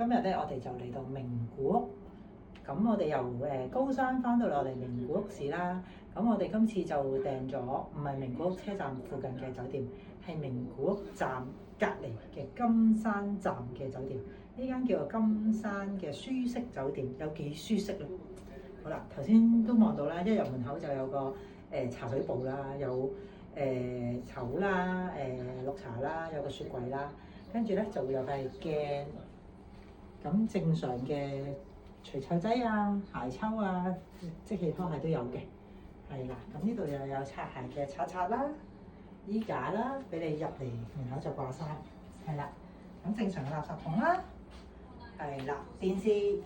今日咧我哋就嚟到名古屋，咁我哋由高山翻到落嚟名古屋市啦。咁我哋今次就訂咗唔係名古屋車站附近嘅酒店，係名古屋站隔離嘅金山站嘅酒店。呢間叫做金山嘅舒適酒店，有幾舒適咧？好啦，頭先都望到啦，一入門口就有個茶水部啦，有茶壺啦、綠茶啦，有個雪櫃啦，跟住咧就會有塊鏡。咁正常嘅除臭劑啊、鞋抽啊、即棄拖鞋都有嘅，係啦。咁呢度又有擦鞋嘅刷啦、衣架啦，俾你入嚟門口就掛衫，係啦。咁正常嘅垃圾桶啦，係啦，電視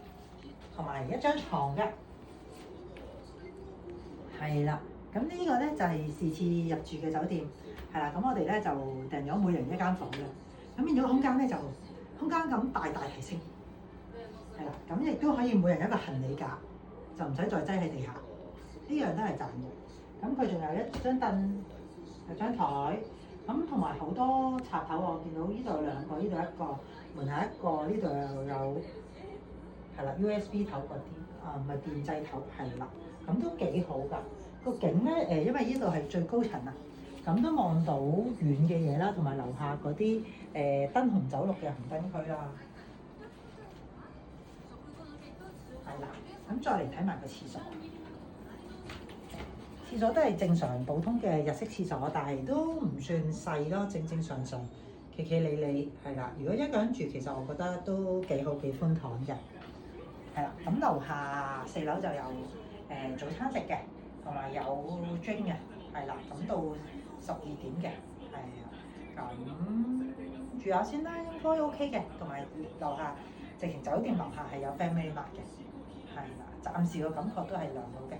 同埋一張床嘅，係啦。咁呢個咧就係是次入住嘅酒店，係啦。咁我哋咧就訂咗每人一間房嘅，咁變咗個空間咧就空間感大提升。係啦，咁亦都可以每人一個行李架，就唔使再擠喺地下，呢樣都係賺嘅。咁佢仲有一張凳，有張台，咁同埋好多插頭。我見到呢度有兩個，呢度一個，門口一個，呢度又有係啦 USB 頭嗰啲，唔係電掣頭，係啦，咁都幾好㗎。個景咧因為呢度係最高層啊，咁都望到遠嘅嘢啦，同埋樓下嗰啲燈紅酒綠嘅紅燈區啦。係啦，咁再嚟睇埋個廁所，廁所都係正常普通嘅日式廁所，但係都唔算細咯，正常企理理，係啦。如果一個人住，其實我覺得都幾好幾寬敞嘅，係啦。咁樓下4樓就有早餐食嘅，同埋有 drink 嘅，係啦。咁到12點嘅，係啊。咁住下先啦，應該 OK 嘅，同埋樓下直情酒店樓下係有 Family Mart 嘅。係啦，暫時個感覺都係良好嘅。